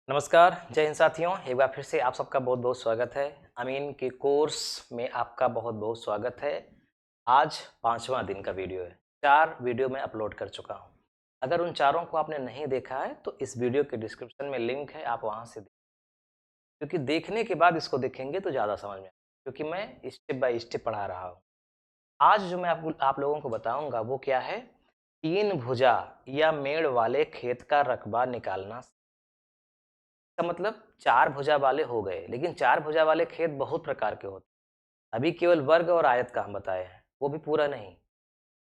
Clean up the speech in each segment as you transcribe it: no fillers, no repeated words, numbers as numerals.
नमस्कार, जय हिंद साथियों। एक बार फिर से आप सबका बहुत बहुत स्वागत है। अमीन के कोर्स में आपका बहुत बहुत स्वागत है। आज 5वां दिन का वीडियो है। 4 वीडियो मैं अपलोड कर चुका हूं। अगर उन चारों को आपने नहीं देखा है तो इस वीडियो के डिस्क्रिप्शन में लिंक है, आप वहां से क्योंकि देखने के बाद इसको देखेंगे तो ज़्यादा समझ में क्योंकि मैं स्टेप बाय स्टेप पढ़ा रहा हूँ। आज जो मैं आप लोगों को बताऊंगा वो क्या है, 3 भुजा या मेड़ वाले खेत का रकबा निकालना। इसका मतलब 4 भुजा वाले हो गए, लेकिन 4 भुजा वाले खेत बहुत प्रकार के होते हैं। अभी केवल वर्ग और आयत का हम बताए हैं, वो भी पूरा नहीं।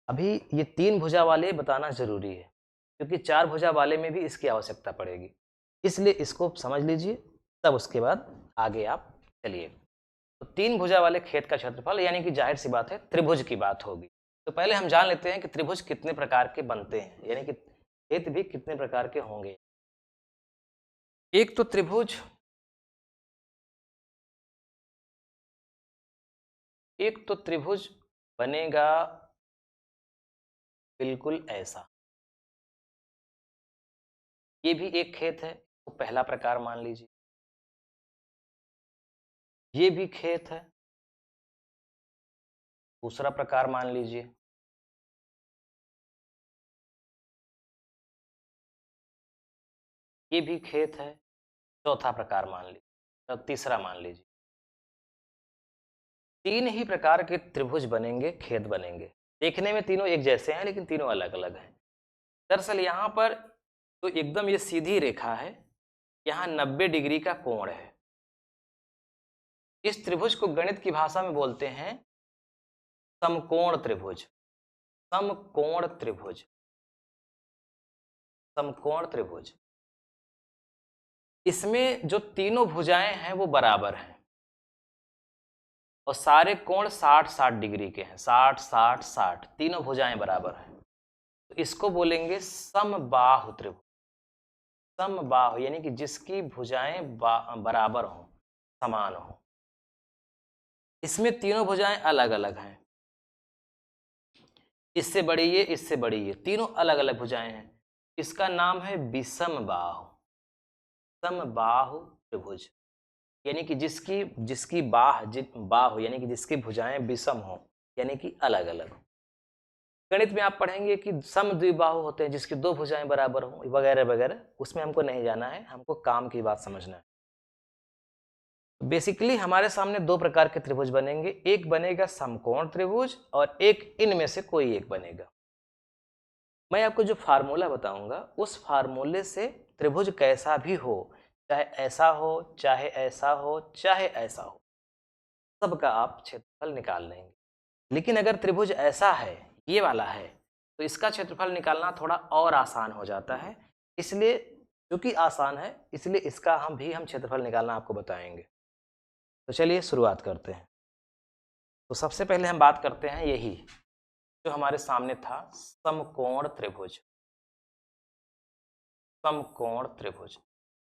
अभी ये 3 भुजा वाले बताना जरूरी है क्योंकि 4 भुजा वाले में भी इसकी आवश्यकता पड़ेगी, इसलिए इसको समझ लीजिए, तब उसके बाद आगे आप चलिए। तो 3 भुजा वाले खेत का क्षेत्रफल यानी कि जाहिर सी बात है त्रिभुज की बात होगी। तो पहले हम जान लेते हैं कि त्रिभुज कितने प्रकार के बनते हैं, यानी कि खेत भी कितने प्रकार के होंगे। एक तो त्रिभुज बनेगा बिल्कुल ऐसा। ये भी एक खेत है, तो पहला प्रकार मान लीजिए। ये भी खेत है, दूसरा प्रकार मान लीजिए। ये भी खेत है, चौथा प्रकार मान लीजिए। अब तीसरा मान लीजिए। 3 ही प्रकार के त्रिभुज बनेंगे, खेत बनेंगे। देखने में तीनों एक जैसे हैं, लेकिन तीनों अलग अलग हैं। दरअसल यहाँ पर तो एकदम ये सीधी रेखा है, यहाँ 90 डिग्री का कोण है। इस त्रिभुज को गणित की भाषा में बोलते हैं समकोण त्रिभुज। समकोण त्रिभुज, समकोण त्रिभुज। इसमें जो तीनों भुजाएं हैं वो बराबर हैं और सारे कोण 60-60 डिग्री के हैं। 60-60-60 तीनों भुजाएं बराबर हैं, तो इसको बोलेंगे समबाहु त्रिभुज। समबाहु यानी कि जिसकी भुजाएं बराबर हों, समान हों। इसमें तीनों भुजाएं अलग अलग हैं, इससे बड़ी ये, इससे बड़ी ये, तीनों अलग अलग भुजाएं हैं। इसका नाम है विषम बाहु। समबाहु त्रिभुज यानी कि जिसकी जिसकी बाहु यानी कि जिसकी भुजाएं विषम हो, यानी कि अलग अलग। गणित में आप पढ़ेंगे कि समद्विबाहु होते हैं जिसकी 2 भुजाएं बराबर हो, वगैरह वगैरह। उसमें हमको नहीं जाना है, हमको काम की बात समझना है। बेसिकली हमारे सामने 2 प्रकार के त्रिभुज बनेंगे, एक बनेगा समकोण त्रिभुज और एक इनमें से कोई एक बनेगा। मैं आपको जो फार्मूला बताऊंगा उस फार्मूले से त्रिभुज कैसा भी हो, चाहे ऐसा हो, चाहे ऐसा हो, चाहे ऐसा हो, सबका आप क्षेत्रफल निकाल लेंगे। लेकिन अगर त्रिभुज ऐसा है, ये वाला है, तो इसका क्षेत्रफल निकालना थोड़ा और आसान हो जाता है। इसलिए क्योंकि आसान है, इसलिए इसका हम क्षेत्रफल निकालना आपको बताएंगे। तो चलिए शुरुआत करते हैं। तो सबसे पहले हम बात करते हैं यही जो हमारे सामने था, समकोण त्रिभुज। समकोण त्रिभुज।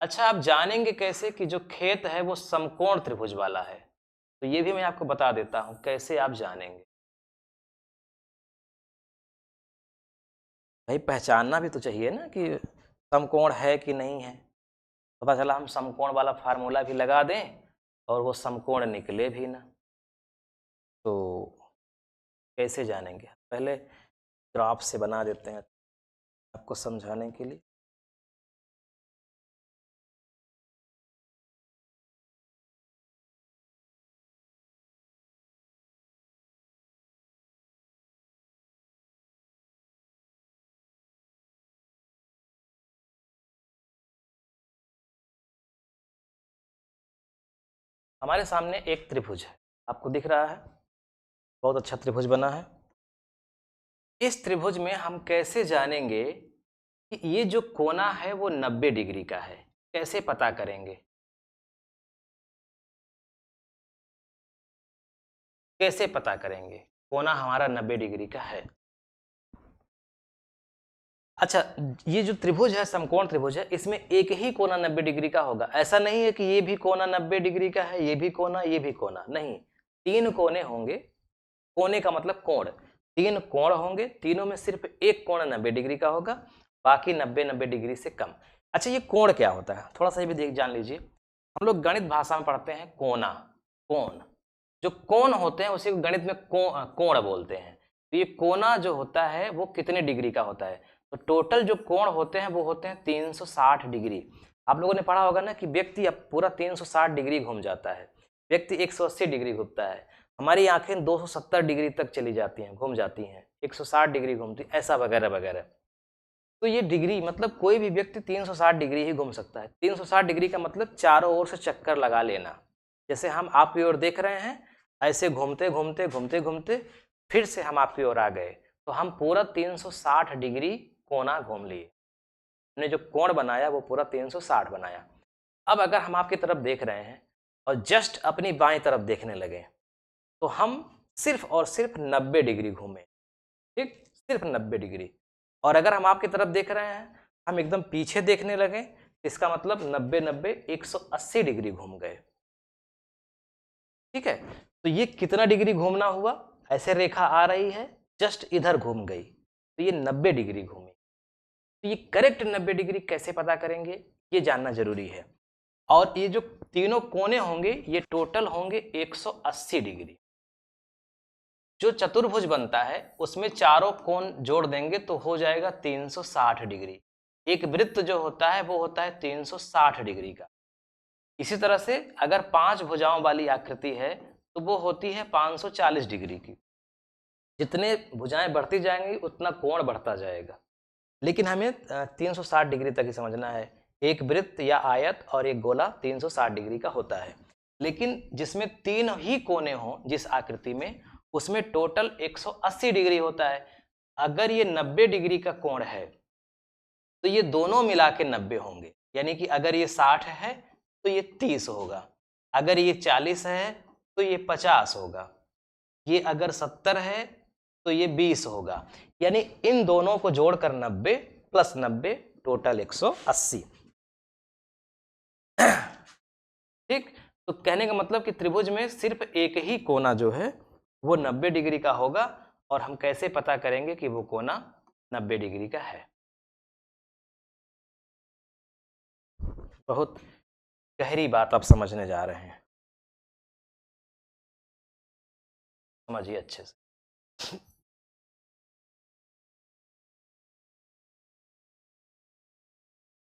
अच्छा, आप जानेंगे कैसे कि जो खेत है वो समकोण त्रिभुज वाला है? तो ये भी मैं आपको बता देता हूं कैसे आप जानेंगे। भाई पहचानना भी तो चाहिए ना कि समकोण है कि नहीं है। पता चला हम समकोण वाला फार्मूला भी लगा दें और वो समकोण निकले भी ना, तो कैसे जानेंगे? पहले ग्राफ से बना देते हैं आपको समझाने के लिए। हमारे सामने एक त्रिभुज है, आपको दिख रहा है, बहुत अच्छा त्रिभुज बना है। इस त्रिभुज में हम कैसे जानेंगे कि ये जो कोना है वो 90 डिग्री का है? कैसे पता करेंगे? कैसे पता करेंगे कोना हमारा 90 डिग्री का है? अच्छा, ये जो त्रिभुज है, समकोण त्रिभुज है, इसमें एक ही कोना 90 डिग्री का होगा। ऐसा नहीं है कि ये भी कोना 90 डिग्री का है, ये भी कोना, ये भी कोना, नहीं। 3 कोने होंगे। कोने का मतलब कोण। 3 कोण होंगे, तीनों में सिर्फ एक कोण 90 डिग्री का होगा, बाकी 90-90 डिग्री से कम। अच्छा, ये कोण क्या होता है, थोड़ा सा ये भी देख जान लीजिए। हम लोग गणित भाषा में पढ़ते हैं कोना, कोण। जो कोण होते हैं उसी को गणित में कोण बोलते हैं। तो ये कोना जो होता है वो कितने डिग्री का होता है? तो टोटल जो कोण होते हैं वो होते हैं 360 डिग्री। आप लोगों ने पढ़ा होगा ना कि व्यक्ति अब पूरा 360 डिग्री घूम जाता है, व्यक्ति 180 डिग्री घूमता है, हमारी आंखें 270 डिग्री तक चली जाती हैं, घूम जाती हैं, 160 डिग्री घूमती, ऐसा वगैरह वगैरह। तो ये डिग्री मतलब कोई भी व्यक्ति 360 डिग्री ही घूम सकता है। 360 डिग्री का मतलब चारों ओर से चक्कर लगा लेना। जैसे हम आपकी ओर देख रहे हैं, ऐसे घूमते घूमते घूमते घूमते फिर से हम आपकी ओर आ गए, तो हम पूरा 360 डिग्री कोना घूम लिए। हमने जो कोण बनाया वो पूरा 360 बनाया। अब अगर हम आपकी तरफ देख रहे हैं और जस्ट अपनी बाएं तरफ देखने लगे, तो हम सिर्फ और सिर्फ 90 डिग्री घूमे, ठीक, सिर्फ 90 डिग्री। और अगर हम आपकी तरफ देख रहे हैं, हम एकदम पीछे देखने लगे, इसका मतलब 90 90 180 डिग्री घूम गए। ठीक है, तो ये कितना डिग्री घूमना हुआ? ऐसे रेखा आ रही है, जस्ट इधर घूम गई, तो ये 90 डिग्री घूमी। तो ये करेक्ट 90 डिग्री कैसे पता करेंगे, ये जानना जरूरी है। और ये जो तीनों कोने होंगे ये टोटल होंगे 180 डिग्री। जो चतुर्भुज बनता है उसमें चारों कोण जोड़ देंगे तो हो जाएगा 360 डिग्री। एक वृत्त जो होता है वो होता है 360 डिग्री का। इसी तरह से अगर 5 भुजाओं वाली आकृति है तो वो होती है 540 डिग्री की। जितने भुजाएं बढ़ती जाएंगी उतना कोण बढ़ता जाएगा, लेकिन हमें 360 डिग्री तक ही समझना है। एक वृत्त या आयत और एक गोला 360 डिग्री का होता है, लेकिन जिसमें 3 ही कोने हों जिस आकृति में, उसमें टोटल 180 डिग्री होता है। अगर ये 90 डिग्री का कोण है तो ये दोनों मिला के 90 होंगे, यानी कि अगर ये 60 है तो ये 30 होगा, अगर ये 40 है तो ये 50 होगा, ये अगर 70 है तो ये 20 होगा। यानी इन दोनों को जोड़कर 90 प्लस 90 टोटल 180। ठीक, तो कहने का मतलब कि त्रिभुज में सिर्फ एक ही कोना जो है वो 90 डिग्री का होगा। और हम कैसे पता करेंगे कि वो कोना 90 डिग्री का है? बहुत गहरी बात आप समझने जा रहे हैं, समझिए अच्छे से।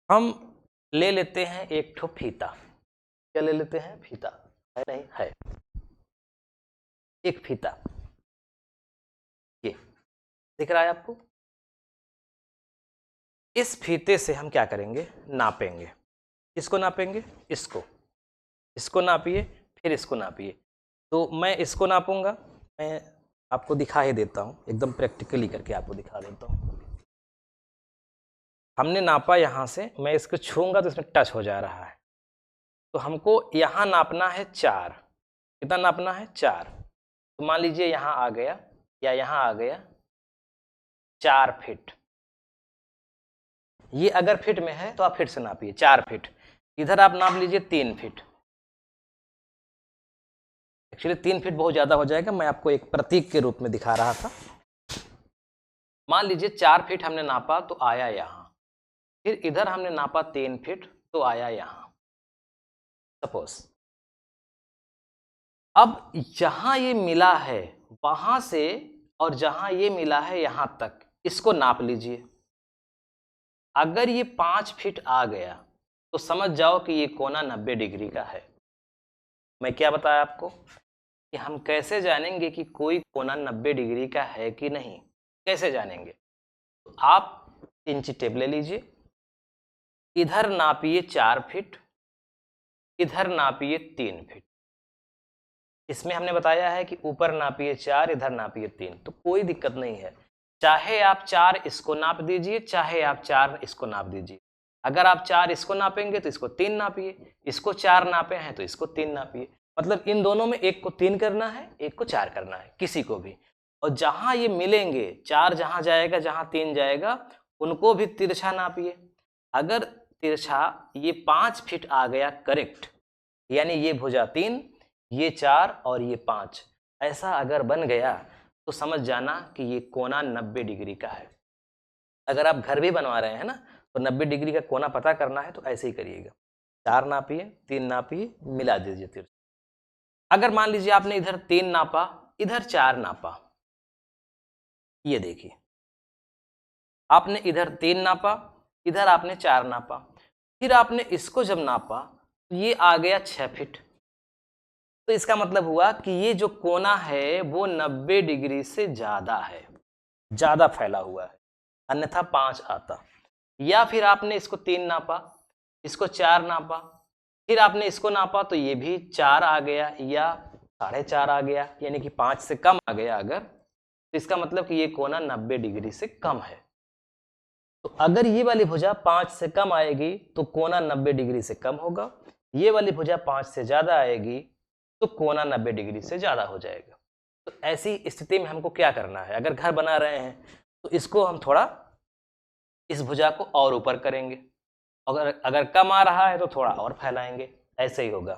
हम ले लेते हैं एक ठो फीता। क्या ले लेते हैं? फीता। है नहीं है, एक फीता, ये दिख रहा है आपको? इस फीते से हम क्या करेंगे? नापेंगे। इसको नापेंगे, इसको नापिए, फिर इसको नापिए। तो मैं इसको नापूंगा, मैं आपको दिखा ही देता हूँ, एकदम प्रैक्टिकली करके आपको दिखा देता हूँ। हमने नापा यहाँ से, मैं इसको छूंगा तो इसमें टच हो जा रहा है, तो हमको यहाँ नापना है 4। कितना नापना है? 4। तो मान लीजिए यहाँ आ गया या यहाँ आ गया 4 फीट। ये अगर फीट में है तो आप फीट से नापिए, 4 फीट। इधर आप नाप लीजिए 3 फीट। एक्चुअली 3 फीट बहुत ज़्यादा हो जाएगा, मैं आपको एक प्रतीक के रूप में दिखा रहा था। मान लीजिए 4 फीट हमने नापा तो आया यहाँ, फिर इधर हमने नापा 3 फीट तो आया यहाँ, सपोज। अब जहां ये मिला है वहां से और जहां ये मिला है यहां तक, इसको नाप लीजिए। अगर ये 5 फीट आ गया तो समझ जाओ कि ये कोना 90 डिग्री का है। मैं क्या बताया आपको कि हम कैसे जानेंगे कि कोई कोना 90 डिग्री का है कि नहीं? कैसे जानेंगे? तो आप इंची टेप ले लीजिए, इधर नापिए 4 फीट, इधर नापिए 3 फीट। इसमें हमने बताया है कि ऊपर नापिए 4, इधर नापिए 3, तो कोई दिक्कत नहीं है। चाहे आप 4 इसको नाप दीजिए, चाहे आप 4 इसको नाप दीजिए। अगर आप 4 इसको नापेंगे तो इसको 3 नापिए, इसको 4 नापे हैं तो इसको 3 नापिए। मतलब इन दोनों में एक को 3 करना है, एक को 4 करना है, किसी को भी। और जहां ये मिलेंगे, 4 जहां जाएगा, जहां 3 जाएगा, उनको भी तिरछा नापिए। अगर तिरछा ये 5 फीट आ गया करेक्ट, यानी ये भुजा 3, ये 4 और ये 5, ऐसा अगर बन गया तो समझ जाना कि ये कोना 90 डिग्री का है। अगर आप घर भी बनवा रहे हैं ना तो 90 डिग्री का कोना पता करना है तो ऐसे ही करिएगा, 4 नापिए, 3 नापिए, मिला दीजिए तिरछा। अगर मान लीजिए आपने इधर 3 नापा, इधर 4 नापा, ये देखिए आपने इधर 3 नापा, इधर आपने 4 नापा, फिर आपने इसको जब नापा तो ये आ गया 6 फीट। तो इसका मतलब हुआ कि ये जो कोना है वो 90 डिग्री से ज्यादा है, ज्यादा फैला हुआ है, अन्यथा 5 आता। या फिर आपने इसको 3 नापा, इसको 4 नापा, फिर आपने इसको नापा तो ये भी 4 आ गया या 4.5 आ गया, यानी कि 5 से कम आ गया अगर, तो इसका मतलब कि ये कोना 90 डिग्री से कम है। तो अगर ये वाली भुजा 5 से कम आएगी तो कोना 90 डिग्री से कम होगा, ये वाली भुजा 5 से ज्यादा आएगी तो कोना 90 डिग्री से ज्यादा हो जाएगा। तो ऐसी स्थिति में हमको क्या करना है, अगर घर बना रहे हैं तो इसको हम थोड़ा इस भुजा को और ऊपर करेंगे, अगर अगर कम आ रहा है तो थोड़ा और फैलाएंगे, ऐसे ही होगा।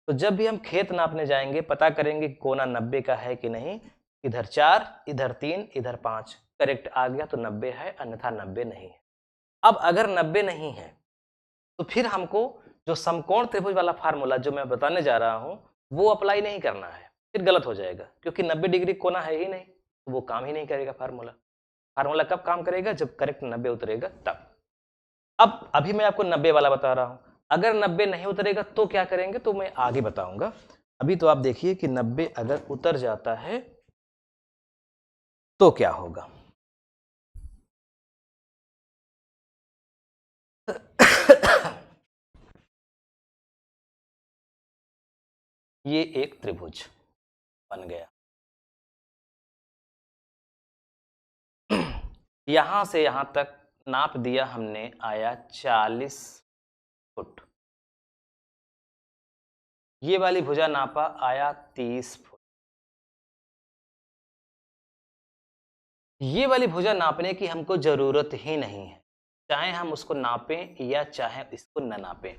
तो जब भी हम खेत नापने जाएंगे पता करेंगे कोना 90 का है कि नहीं, इधर 4, इधर 3, इधर 5, करेक्ट आ गया तो 90 है, अन्यथा 90 नहीं है। अब अगर 90 नहीं है तो फिर हमको जो समकोण त्रिभुज वाला फार्मूला जो मैं बताने जा रहा हूं वो अप्लाई नहीं करना है, फिर गलत हो जाएगा, क्योंकि 90 डिग्री कोना है ही नहीं, तो वो काम ही नहीं करेगा फार्मूला। फार्मूला कब काम करेगा, जब करेक्ट 90 उतरेगा तब। अब अभी मैं आपको 90 वाला बता रहा हूं, अगर 90 नहीं उतरेगा तो क्या करेंगे तो मैं आगे बताऊंगा। अभी तो आप देखिए कि 90 अगर उतर जाता है तो क्या होगा। ये एक त्रिभुज बन गया, यहां से यहां तक नाप दिया हमने, आया 40 फुट। ये वाली भुजा नापा, आया 30 फुट। ये वाली भुजा नापने की हमको जरूरत ही नहीं है, चाहे हम उसको नापें या चाहे इसको न नापें।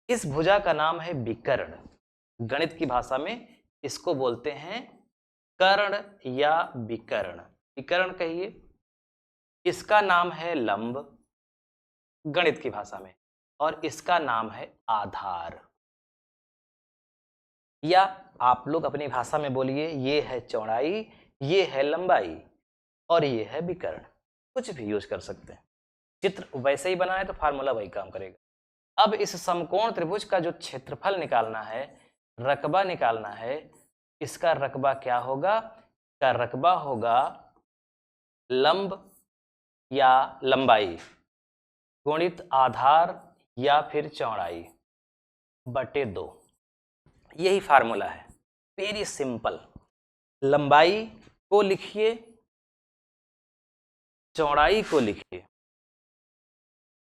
इस भुजा का नाम है विकर्ण, गणित की भाषा में इसको बोलते हैं कर्ण या विकर्ण। विकर्ण कहिए, इसका नाम है लंब गणित की भाषा में, और इसका नाम है आधार, या आप लोग अपनी भाषा में बोलिए ये है चौड़ाई, ये है लंबाई और ये है विकर्ण, कुछ भी यूज कर सकते हैं। चित्र वैसे ही बना है तो फार्मूला वही काम करेगा। अब इस समकोण त्रिभुज का जो क्षेत्रफल निकालना है, रकबा निकालना है, इसका रकबा क्या होगा, इसका रकबा होगा लंब या लंबाई गुणित आधार या फिर चौड़ाई बटे 2। यही फार्मूला है, वेरी सिंपल। लंबाई को लिखिए, चौड़ाई को लिखिए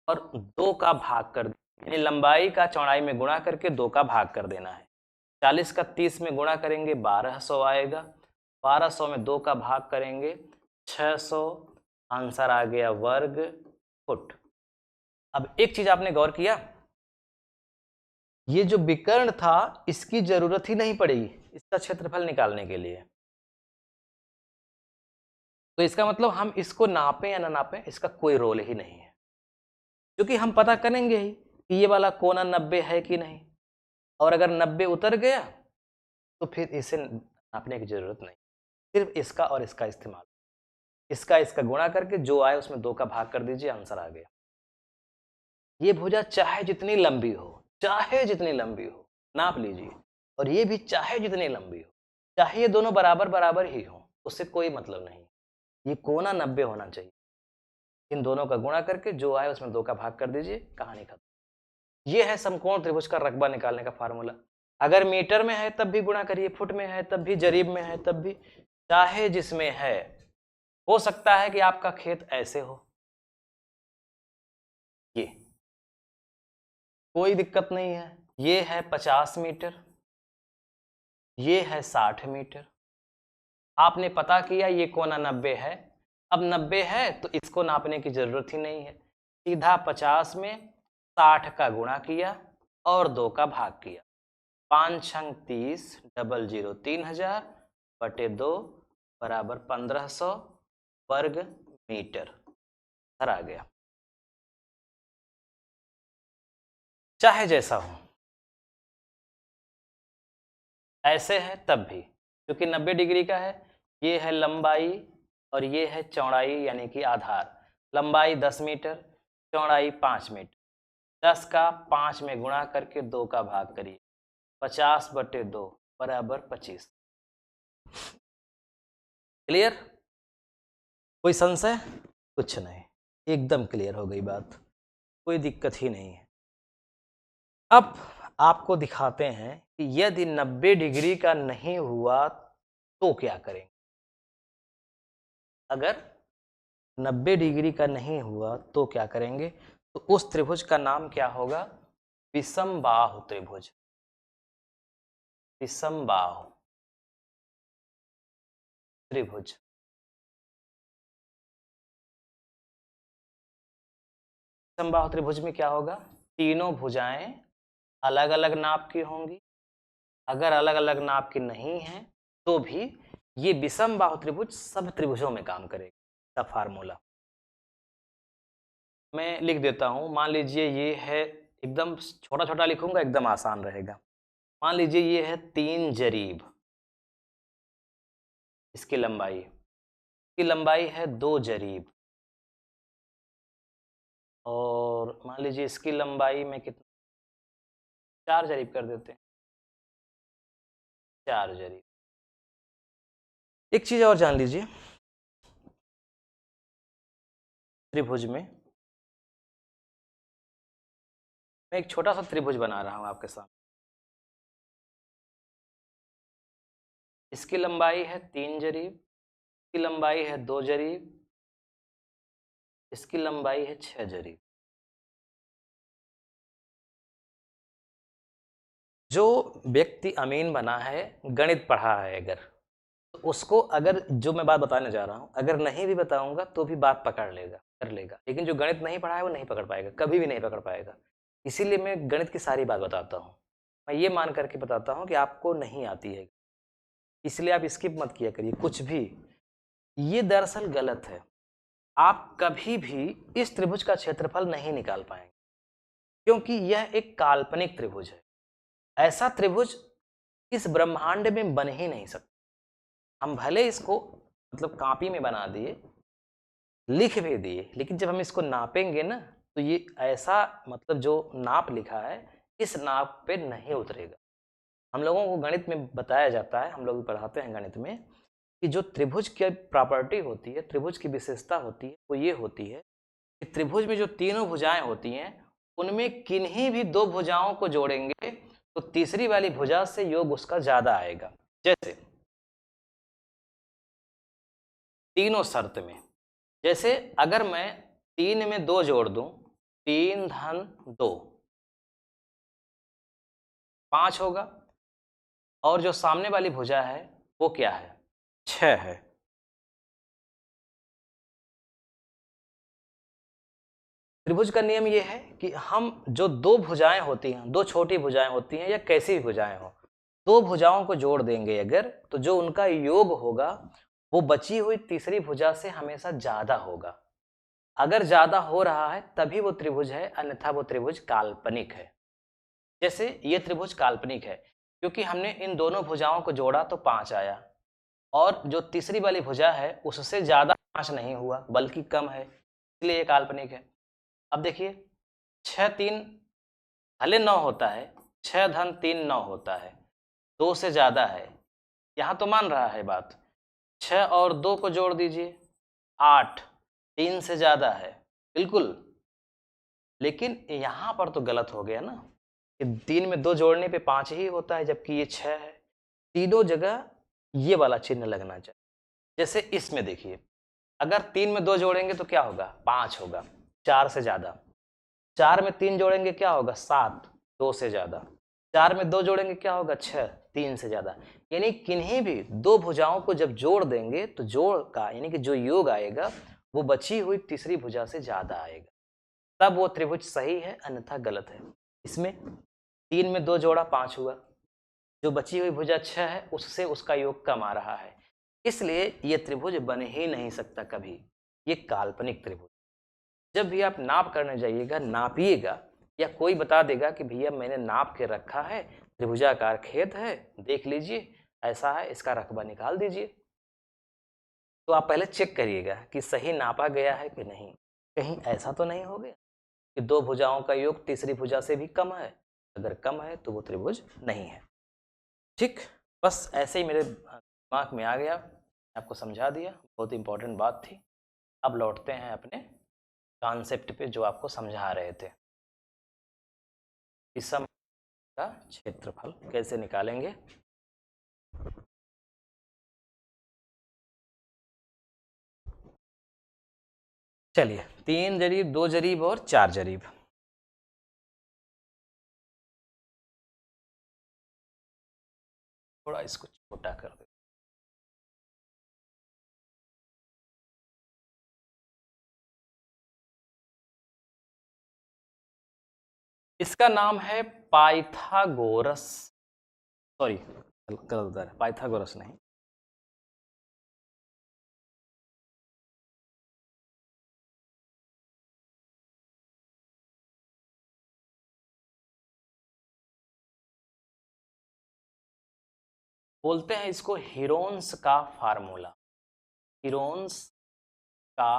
और 2 का भाग कर, यानी लंबाई का चौड़ाई में गुणा करके 2 का भाग कर देना है। 40 का 30 में गुणा करेंगे 1200 आएगा, 1200 में 2 का भाग करेंगे 600, आंसर आ गया वर्ग फुट। अब एक चीज आपने गौर किया, ये जो विकर्ण था इसकी जरूरत ही नहीं पड़ेगी इसका क्षेत्रफल निकालने के लिए, तो इसका मतलब हम इसको नापें या ना नापें इसका कोई रोल ही नहीं है, क्योंकि हम पता करेंगे ही कि ये वाला कोना 90 है कि नहीं, और अगर 90 उतर गया तो फिर इसे नापने की जरूरत नहीं, सिर्फ इसका और इसका इस्तेमाल, इसका गुणा करके जो आए उसमें 2 का भाग कर दीजिए, आंसर आ गया। ये भुजा चाहे जितनी लंबी हो, चाहे जितनी लंबी हो, नाप लीजिए, और ये भी चाहे जितनी लंबी हो, चाहे ये दोनों बराबर बराबर ही हो, उससे कोई मतलब नहीं, ये कोना 90 होना चाहिए। इन दोनों का गुणा करके जो आए उसमें 2 का भाग कर दीजिए, कहानी खत्म। ये है समकोण त्रिभुज का रकबा निकालने का फार्मूला। अगर मीटर में है तब भी गुणा करिए, फुट में है तब भी, जरीब में है तब भी, चाहे जिसमें है। हो सकता है कि आपका खेत ऐसे हो, ये कोई दिक्कत नहीं है, ये है 50 मीटर, ये है 60 मीटर, आपने पता किया ये कोना 90 है, अब 90 है तो इसको नापने की जरूरत ही नहीं है, सीधा 50 में 60 का गुणा किया और 2 का भाग किया, 5 छंग 30, डबल 0 3000 बटे 2 बराबर 1500 वर्ग मीटर। इधर आ गया। चाहे जैसा हो, ऐसे है तब भी, क्योंकि 90 डिग्री का है, ये है लंबाई और ये है चौड़ाई, यानी कि आधार। लंबाई 10 मीटर, चौड़ाई 5 मीटर। 10 का 5 में गुणा करके 2 का भाग करिए, 50/2 बराबर 25। क्लियर? कोई संशय? कुछ नहीं, एकदम क्लियर हो गई बात, कोई दिक्कत ही नहीं है। अब आपको दिखाते हैं कि यदि 90 डिग्री का नहीं हुआ तो क्या करेंगे। अगर 90 डिग्री का नहीं हुआ तो क्या करेंगे, तो उस त्रिभुज का नाम क्या होगा? विषमबाहु त्रिभुज। विषमबाहु त्रिभुज। विषमबाहु त्रिभुज में क्या होगा? तीनों भुजाएं अलग अलग नाप की होंगी। अगर अलग अलग नाप की नहीं है तो भी ये विषमबाहु त्रिभुज सब त्रिभुजों में काम करेगा। इसका फार्मूला मैं लिख देता हूं। मान लीजिए ये है, एकदम छोटा छोटा लिखूंगा, एकदम आसान रहेगा। मान लीजिए ये है 3 जरीब, इसकी लंबाई है 2 जरीब, और मान लीजिए इसकी लंबाई में कितना, 4 जरीब कर देते हैं। 4 जरीब। एक चीज और जान लीजिए, त्रिभुज में मैं एक छोटा सा त्रिभुज बना रहा हूं आपके सामने। इसकी लंबाई है 3 जरीब, इसकी लंबाई है 2 जरीब, इसकी लंबाई है 6 जरीब। जो व्यक्ति अमीन बना है, गणित पढ़ा है अगर, तो उसको, अगर जो मैं बात बताने जा रहा हूं अगर नहीं भी बताऊंगा तो भी बात पकड़ लेगा, कर लेगा। लेकिन जो गणित नहीं पढ़ा है वो नहीं पकड़ पाएगा, कभी भी नहीं पकड़ पाएगा। इसीलिए मैं गणित की सारी बात बताता हूँ। मैं ये मान करके बताता हूँ कि आपको नहीं आती है, इसलिए आप स्किप मत किया करिए कुछ भी। ये दरअसल गलत है। आप कभी भी इस त्रिभुज का क्षेत्रफल नहीं निकाल पाएंगे, क्योंकि यह एक काल्पनिक त्रिभुज है। ऐसा त्रिभुज इस ब्रह्मांड में बन ही नहीं सकता। हम भले इसको मतलब कॉपी में बना दिए, लिख भी दिए, लेकिन जब हम इसको नापेंगे ना, तो ये ऐसा, मतलब जो नाप लिखा है इस नाप पे नहीं उतरेगा। हम लोगों को गणित में बताया जाता है, हम लोग भी पढ़ाते हैं गणित में, कि जो त्रिभुज की प्रॉपर्टी होती है, त्रिभुज की विशेषता होती है, वो ये होती है कि त्रिभुज में जो तीनों भुजाएं होती हैं, उनमें किन्हीं भी 2 भुजाओं को जोड़ेंगे तो तीसरी वाली भुजा से योग उसका ज्यादा आएगा। जैसे तीनों शर्त में, जैसे अगर मैं 3 में 2 जोड़ दूं, 3 धन 2 5 होगा, और जो सामने वाली भुजा है वो क्या है? 6 है। त्रिभुज का नियम ये है कि हम जो 2 भुजाएं होती हैं, 2 छोटी भुजाएं होती हैं या कैसी भी भुजाएं हो, 2 भुजाओं को जोड़ देंगे अगर, तो जो उनका योग होगा वो बची हुई तीसरी भुजा से हमेशा ज्यादा होगा। अगर ज्यादा हो रहा है तभी वो त्रिभुज है, अन्यथा वो त्रिभुज काल्पनिक है। जैसे ये त्रिभुज काल्पनिक है क्योंकि हमने इन दोनों भुजाओं को जोड़ा तो 5 आया, और जो तीसरी वाली भुजा है उससे ज्यादा 5 नहीं हुआ बल्कि कम है, इसलिए ये काल्पनिक है। अब देखिए 6 3 भले 9 होता है, 6 धन 3 9 होता है, 2 से ज्यादा है, यहाँ तो मान रहा है बात। 6 और 2 को जोड़ दीजिए, 8, 3 से ज्यादा है बिल्कुल। लेकिन यहाँ पर तो गलत हो गया ना, कि 3 में 2 जोड़ने पे 5 ही होता है जबकि ये 6 है। तीनों जगह ये वाला चिन्ह लगना चाहिए। जैसे इसमें देखिए, अगर 3 में 2 जोड़ेंगे तो क्या होगा? 5 होगा, 4 से ज्यादा। 4 में 3 जोड़ेंगे क्या होगा? 7, 2 से ज्यादा। 4 में 2 जोड़ेंगे क्या होगा? 6, 3 से ज्यादा। यानी किन्हीं भी 2 भुजाओं को जब जोड़ देंगे तो जोड़ का यानी कि जो योग आएगा वो बची हुई तीसरी भुजा से ज्यादा आएगा, तब वो त्रिभुज सही है, अन्यथा गलत है। इसमें 3 में 2 जोड़ा 5 हुआ, जो बची हुई भुजा 6 है उससे उसका योग कम आ रहा है, इसलिए ये त्रिभुज बन ही नहीं सकता कभी। ये काल्पनिक त्रिभुज। जब भी आप नाप करने जाइएगा, नापिएगा या कोई बता देगा कि भैया मैंने नाप के रखा है, त्रिभुजाकार खेत है, देख लीजिए ऐसा है, इसका रकबा निकाल दीजिए, तो आप पहले चेक करिएगा कि सही नापा गया है कि नहीं। कहीं ऐसा तो नहीं हो गया कि दो भुजाओं का योग तीसरी भुजा से भी कम है, अगर कम है तो वो त्रिभुज नहीं है। ठीक, बस ऐसे ही मेरे दिमाग में आ गया, आपको समझा दिया, बहुत इंपॉर्टेंट बात थी। अब लौटते हैं अपने कॉन्सेप्ट पे जो आपको समझा रहे थे। विषम का क्षेत्रफल कैसे निकालेंगे। चलिए, 3 जरीब, 2 जरीब और 4 जरीब। थोड़ा इसको छोटा कर दे। इसका नाम है पाइथागोरस, सॉरी गलत है, पाइथागोरस नहीं, बोलते हैं इसको हीरोन्स का फार्मूला। हीरोन्स का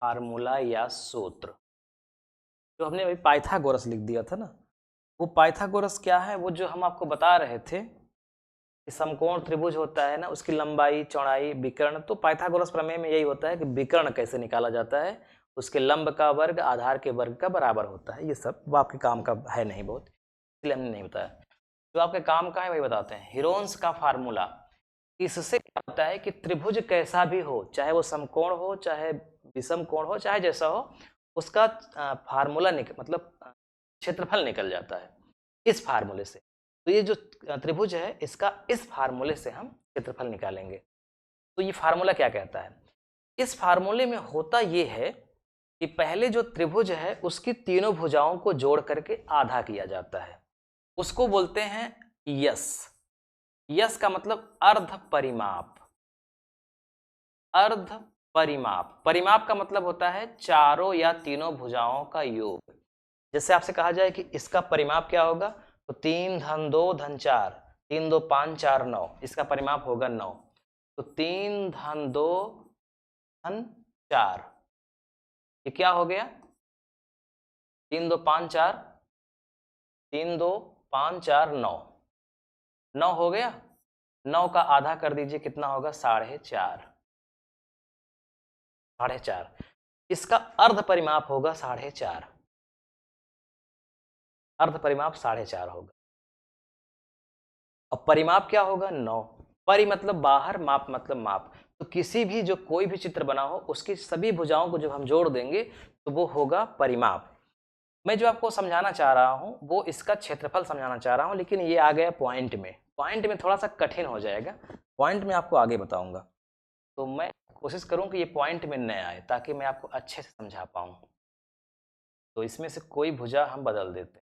फार्मूला या सूत्र, जो हमने अभी पाइथागोरस लिख दिया था ना, वो पाइथागोरस क्या है, वो जो हम आपको बता रहे थे कि समकोण त्रिभुज होता है ना, उसकी लंबाई चौड़ाई विकर्ण, तो पाइथागोरस प्रमेय में यही होता है कि विकर्ण कैसे निकाला जाता है, उसके लंब का वर्ग आधार के वर्ग का बराबर होता है। ये सब वो आपके काम का है नहीं बहुत, इसलिए हमने नहीं बताया। जो आपके काम का है वही बताते हैं। हीरोन्स का फार्मूला, इससे क्या होता है कि त्रिभुज कैसा भी हो, चाहे वो समकोण हो, चाहे विषम कोण हो, चाहे जैसा हो, उसका फार्मूला मतलब क्षेत्रफल निकल जाता है इस फार्मूले से। तो ये जो त्रिभुज है, इसका इस फार्मूले से हम क्षेत्रफल निकालेंगे। तो ये फार्मूला क्या कहता है, इस फार्मूले में होता ये है कि पहले जो त्रिभुज है उसकी तीनों भुजाओं को जोड़ करके आधा किया जाता है, उसको बोलते हैं यस। यस का मतलब अर्ध परिमाप। अर्ध परिमाप, परिमाप का मतलब होता है चारों या तीनों भुजाओं का योग। जैसे आपसे कहा जाए कि इसका परिमाप क्या होगा, तो 3 धन 2 धन 4, 3 2 5 4 9, इसका परिमाप होगा 9। तो 3 धन 2 धन 4, ये क्या हो गया, 3 2 5 4, 3 2 5 4 9, 9 हो गया। 9 का आधा कर दीजिए, कितना होगा, 4.5, 4.5। इसका अर्ध परिमाप होगा 4.5, अर्ध परिमाप 4.5 होगा। और परिमाप क्या होगा, 9। परि मतलब बाहर, माप मतलब माप। तो किसी भी जो कोई भी चित्र बना हो उसकी सभी भुजाओं को जब हम जोड़ देंगे तो वो होगा परिमाप। मैं जो आपको समझाना चाह रहा हूं वो इसका क्षेत्रफल समझाना चाह रहा हूं, लेकिन ये आ गया पॉइंट में। पॉइंट में थोड़ा सा कठिन हो जाएगा, पॉइंट में आपको आगे बताऊंगा। तो मैं कोशिश करूं कि ये पॉइंट में न आए ताकि मैं आपको अच्छे से समझा पाऊं। तो इसमें से कोई भुजा हम बदल देते हैं,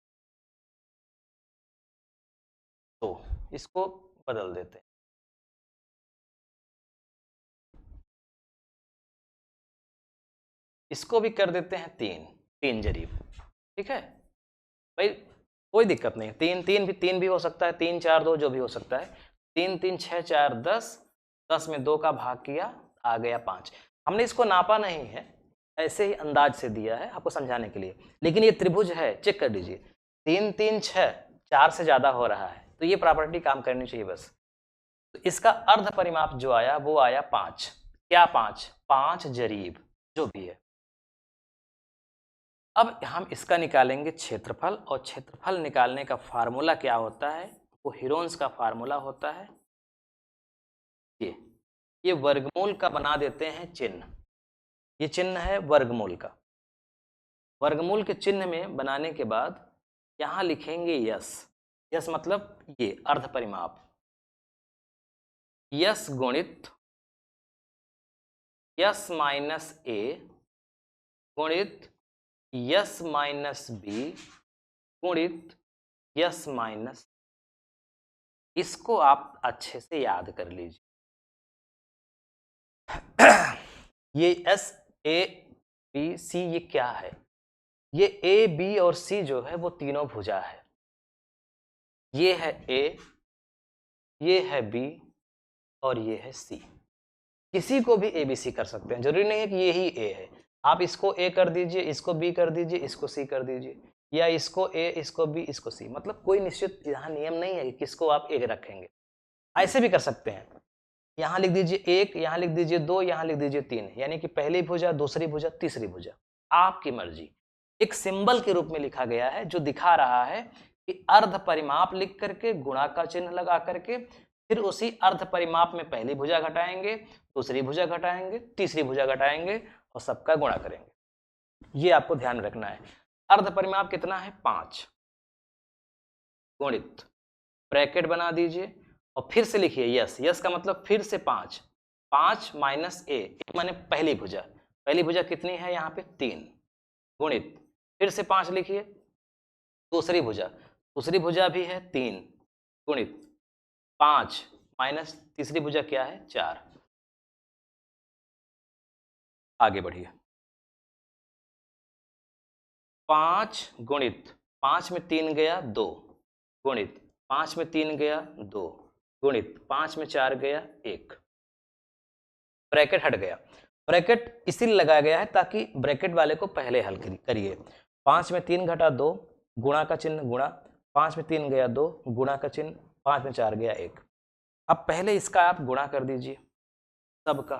तो इसको बदल देते हैं। इसको भी कर देते हैं 3, 3 जरीब। ठीक है भाई, कोई दिक्कत नहीं, 3 3 भी 3 भी हो सकता है, 3 4 2 जो भी हो सकता है। 3 3 6 4 10, 10 में 2 का भाग किया, आ गया 5। हमने इसको नापा नहीं है, ऐसे ही अंदाज से दिया है आपको समझाने के लिए। लेकिन ये त्रिभुज है, चेक कर लीजिए, 3 3 6, 4 से ज्यादा हो रहा है, तो ये प्रॉपर्टी काम करनी चाहिए बस। तो इसका अर्ध परिमाप जो आया वो आया 5। क्या 5? 5 जरीब जो भी है। अब हम इसका निकालेंगे क्षेत्रफल, और क्षेत्रफल निकालने का फार्मूला क्या होता है, वो हीरोन्स का फार्मूला होता है ये वर्गमूल का बना देते हैं चिन्ह। ये चिन्ह है वर्गमूल का। वर्गमूल के चिन्ह में बनाने के बाद यहां लिखेंगे यस। यस मतलब ये अर्ध परिमाप, यस गुणित यस माइनस ए गुणित यस माइनस बी गुणित यस माइनस। इसको आप अच्छे से याद कर लीजिए। ये एस ए बी सी, ये क्या है? ये ए बी और सी जो है वो तीनों भुजा है। ये है ए, ये है बी और ये है सी। किसी को भी ए बी सी कर सकते हैं, जरूरी नहीं है कि ये ही ए है। आप इसको ए कर दीजिए, इसको बी कर दीजिए, इसको सी कर दीजिए, या इसको ए, इसको बी, इसको सी। मतलब कोई निश्चित यहाँ नियम नहीं है कि किसको आप ए रखेंगे। ऐसे भी कर सकते हैं, यहाँ लिख दीजिए एक, यहाँ लिख दीजिए दो, यहाँ लिख दीजिए तीन, यानी कि पहली भुजा, दूसरी भुजा, तीसरी भुजा, आपकी मर्जी। एक सिंबल के रूप में लिखा गया है जो दिखा रहा है कि अर्ध परिमाप लिख करके गुणा का चिन्ह लगा करके फिर उसी अर्ध परिमाप में पहली भुजा घटाएंगे, दूसरी भुजा घटाएंगे, तीसरी भुजा घटाएंगे और सबका गुणा करेंगे। ये आपको ध्यान रखना है। अर्ध परिमाप कितना है? 5 गुणित, ब्रैकेट बना दीजिए और फिर से लिखिए यस। यस का मतलब फिर से 5, 5 माइनस ए माने पहली भुजा। पहली भुजा कितनी है यहाँ पे? 3 गुणित, फिर से 5 लिखिए, दूसरी भुजा, दूसरी भुजा भी है 3 गुणित 5 माइनस तीसरी भुजा क्या है? 4। आगे बढ़िए। 5 गुणित 5 में 3 गया 2 गुणित 5 में 3 गया 2 गुणित 5 में 4 गया 1। ब्रैकेट हट गया। ब्रैकेट इसीलिए लगाया गया है ताकि ब्रैकेट वाले को पहले हल करिए। 5 में 3 घटा 2, गुणा का चिन्ह गुणा, 5 में 3 गया 2, गुणा का चिन्ह, 5 में 4 गया 1। अब पहले इसका आप गुणा कर दीजिए सबका।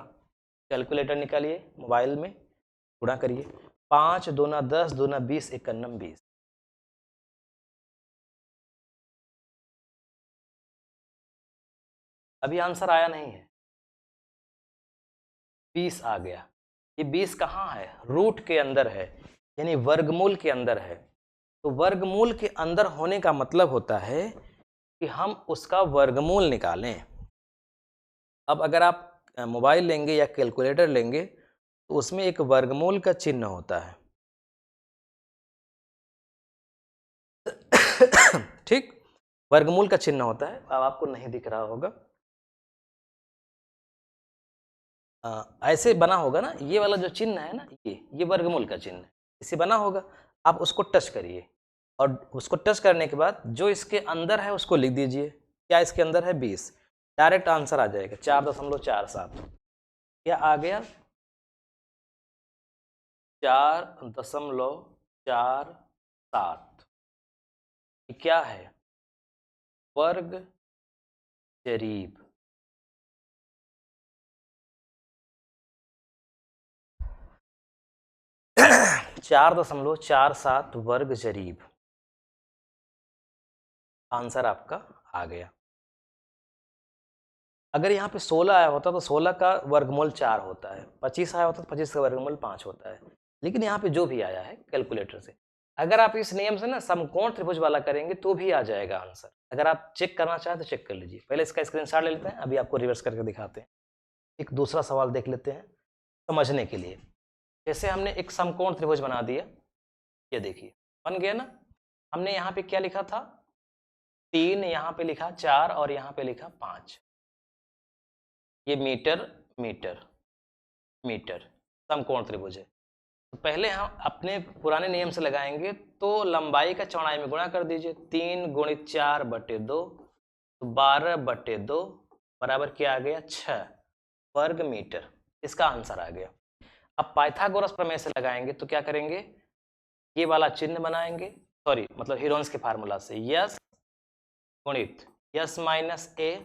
कैलकुलेटर निकालिए, मोबाइल में गुणा करिए। 5 दूना 10, दूना 20, 1 20। अभी आंसर आया नहीं है, 20 आ गया। ये 20 कहाँ है? रूट के अंदर है, यानी वर्गमूल के अंदर है। तो वर्गमूल के अंदर होने का मतलब होता है कि हम उसका वर्गमूल निकालें। अब अगर आप मोबाइल लेंगे या कैलकुलेटर लेंगे तो उसमें एक वर्गमूल का चिन्ह होता है। ठीक, वर्गमूल का चिन्ह होता है। अब आपको नहीं दिख रहा होगा, ऐसे बना होगा ना, ये वाला जो चिन्ह है ना, ये वर्गमूल का चिन्ह है, इसे बना होगा। आप उसको टच करिए और उसको टच करने के बाद जो इसके अंदर है उसको लिख दीजिए। क्या इसके अंदर है? 20। डायरेक्ट आंसर आ जाएगा 4.47। क्या आ गया? 4.47। क्या है? वर्ग जरीब। 4.47 वर्ग जरीब आंसर आपका आ गया। अगर यहाँ पे 16 आया होता तो 16 का वर्गमूल 4 होता है, 25 आया होता तो 25 का वर्गमूल 5 होता है। लेकिन यहाँ पे जो भी आया है कैलकुलेटर से, अगर आप इस नियम से ना समकोण त्रिभुज वाला करेंगे तो भी आ जाएगा आंसर। अगर आप चेक करना चाहें तो चेक कर लीजिए। पहले इसका स्क्रीनशॉट ले लेते हैं, अभी आपको रिवर्स करके दिखाते हैं। एक दूसरा सवाल देख लेते हैं समझने के लिए। जैसे हमने एक समकोण त्रिभुज बना दिया, ये देखिए बन गया ना। हमने यहाँ पे क्या लिखा था? 3, यहाँ पे लिखा 4 और यहाँ पे लिखा 5। ये मीटर मीटर मीटर समकोण त्रिभुज है। तो पहले हम अपने पुराने नियम से लगाएंगे, तो लंबाई का चौड़ाई में गुणा कर दीजिए। 3 गुणित 4/2 तो 12/2 बराबर क्या आ गया? 6 वर्ग मीटर। इसका आंसर आ गया। अब पाइथागोरस प्रमेय से लगाएंगे तो क्या करेंगे? ये वाला चिन्ह बनाएंगे, सॉरी मतलब हीरोन्स के फार्मूला से, यस गुणित यस माइनस ए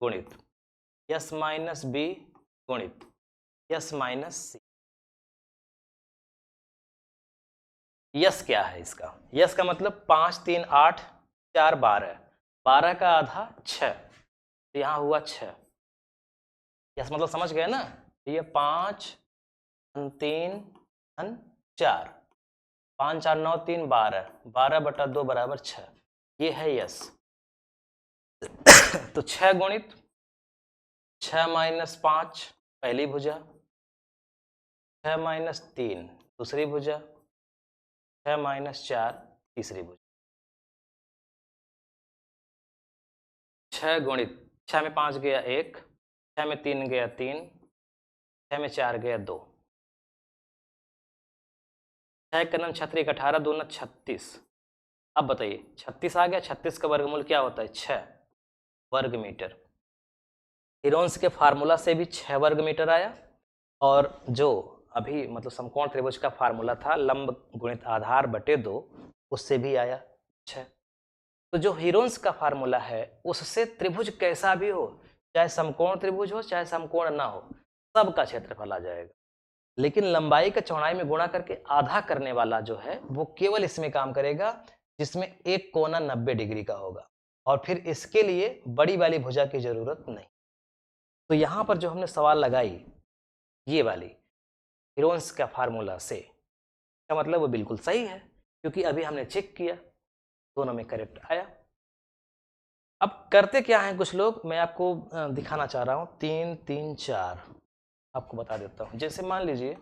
गुणित यस माइनस बी गुणित यस माइनस सी। यस क्या है इसका? यस का मतलब 5 3 8 4 12, 12 का आधा 6, तो यहाँ हुआ 6। यस मतलब समझ गए ना? ये 5 3 4, 5 4 9 3 12, 12/2 बराबर 6। ये है यस। तो 6 गुणित 6 माइनस 5 पहली भुजा, 6 माइनस 3 दूसरी भुजा, 6 माइनस 4 तीसरी भुजा। 6 गुणित 6 में 5 गया 1, 6 में 3 गया 3, 6 में 4 गया 2। 6 का 36, 18 दूना 36। अब बताइए 36 आ गया, 36 का वर्गमूल क्या होता है 6 वर्ग मीटर। हीरोन्स के फार्मूला से भी 6 वर्ग मीटर आया, और जो अभी मतलब समकोण त्रिभुज का फार्मूला था लंब गुणित आधार बटे 2, उससे भी आया 6। तो जो हीरोन्स का फार्मूला है उससे त्रिभुज कैसा भी हो, चाहे समकोण त्रिभुज हो चाहे समकोण ना हो, सबका क्षेत्रफल आ जाएगा। लेकिन लंबाई का चौड़ाई में गुणा करके आधा करने वाला जो है वो केवल इसमें काम करेगा जिसमें एक कोना 90 डिग्री का होगा, और फिर इसके लिए बड़ी वाली भुजा की जरूरत नहीं। तो यहां पर जो हमने सवाल लगाई ये वाली हीरोन्स का फार्मूला से, का मतलब वो बिल्कुल सही है, क्योंकि अभी हमने चेक किया दोनों में करेक्ट आया। अब करते क्या है कुछ लोग, मैं आपको दिखाना चाह रहा हूं 3 3 4, आपको बता देता हूं। जैसे मान लीजिए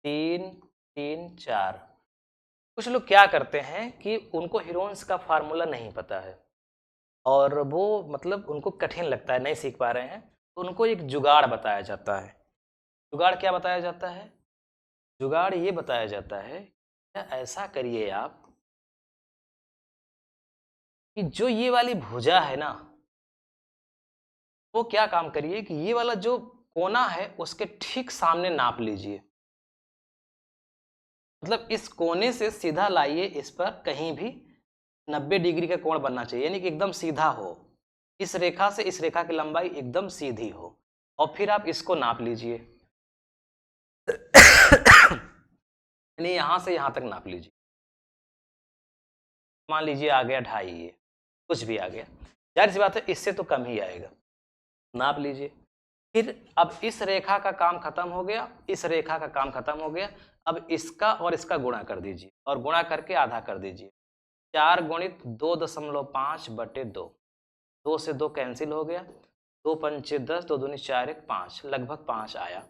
3 3 4, कुछ लोग क्या करते हैं कि उनको हीरोन्स का फार्मूला नहीं पता है और वो मतलब उनको कठिन लगता है, नहीं सीख पा रहे हैं, तो उनको एक जुगाड़ बताया जाता है। जुगाड़ क्या बताया जाता है? जुगाड़ ये बताया जाता है क्या ऐसा करिए आप कि जो ये वाली भुजा है ना, वो क्या काम करिए कि ये वाला जो कोना है उसके ठीक सामने नाप लीजिए। मतलब इस कोने से सीधा लाइए, इस पर कहीं भी 90 डिग्री का कोण बनना चाहिए, यानी कि एकदम सीधा हो, इस रेखा से इस रेखा की लंबाई एकदम सीधी हो, और फिर आप इसको नाप लीजिए। यानी यहां से यहां तक नाप लीजिए। मान लीजिए आ गया 2.5, ये कुछ भी आ गया, जाहिर सी बात है इससे तो कम ही आएगा, नाप लीजिए। फिर अब इस रेखा का काम खत्म हो गया, इस रेखा का काम खत्म हो गया, अब इसका और इसका गुणा कर दीजिए, और गुणा करके आधा कर दीजिए। 4 गुणित 2.5 बटे 2, 2 से 2 कैंसिल हो गया, 2 पंचे 10, 2 दूनी 4 1 5, लगभग 5 आया।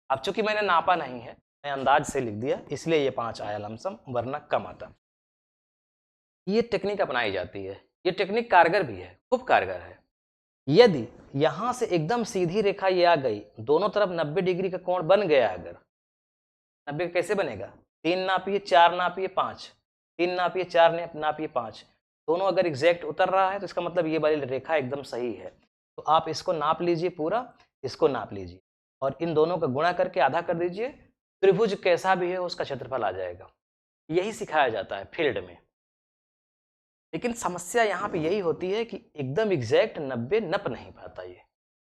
अब चूंकि मैंने नापा नहीं है, मैं अंदाज से लिख दिया, इसलिए ये 5 आया लमसम, वरना कम आता। ये टेक्निक अपनाई जाती है, ये टेक्निक कारगर भी है, खूब कारगर है। यदि यहां से एकदम सीधी रेखा ये आ गई, दोनों तरफ 90 डिग्री का कोण बन गया, अगर 90 कैसे बनेगा, 3 नापिए 4 नापिए 5, 3 नापिए 4 नापिए 5, दोनों अगर एग्जैक्ट उतर रहा है तो इसका मतलब ये वाली रेखा एकदम सही है। तो आप इसको नाप लीजिए पूरा, इसको नाप लीजिए, और इन दोनों का गुणा करके आधा कर दीजिए, त्रिभुज कैसा भी है उसका क्षेत्रफल आ जाएगा। यही सिखाया जाता है फील्ड में। लेकिन समस्या यहाँ पे यही होती है कि एकदम एग्जैक्ट 90 नप नहीं पाता ये,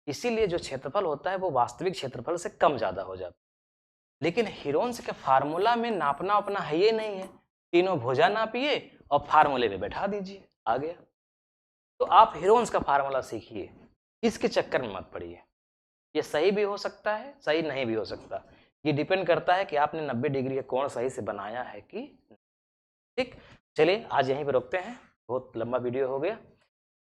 इसीलिए जो क्षेत्रफल होता है वो वास्तविक क्षेत्रफल से कम ज़्यादा हो जाता है। लेकिन हीरोन्स के फार्मूला में नापना अपना है ये नहीं है, तीनों भुजा नापिए और फार्मूले में बैठा दीजिए, आ गया। तो आप हीरोन्स का फार्मूला सीखिए, इसके चक्कर में मत पड़िए। ये सही भी हो सकता है, सही नहीं भी हो सकता, ये डिपेंड करता है कि आपने 90 डिग्री का कोण सही से बनाया है कि नहीं। ठीक, चलिए आज यहीं पर रोकते हैं, बहुत लंबा वीडियो हो गया।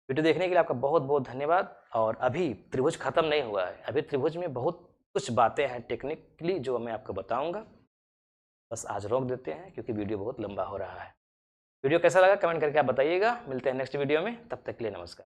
वीडियो देखने के लिए आपका बहुत बहुत धन्यवाद। और अभी त्रिभुज खत्म नहीं हुआ है, अभी त्रिभुज में बहुत कुछ बातें हैं टेक्निकली जो मैं आपको बताऊंगा। बस आज रोक देते हैं क्योंकि वीडियो बहुत लंबा हो रहा है। वीडियो कैसा लगा कमेंट करके आप बताइएगा। मिलते हैं नेक्स्ट वीडियो में, तब तक के लिए नमस्कार।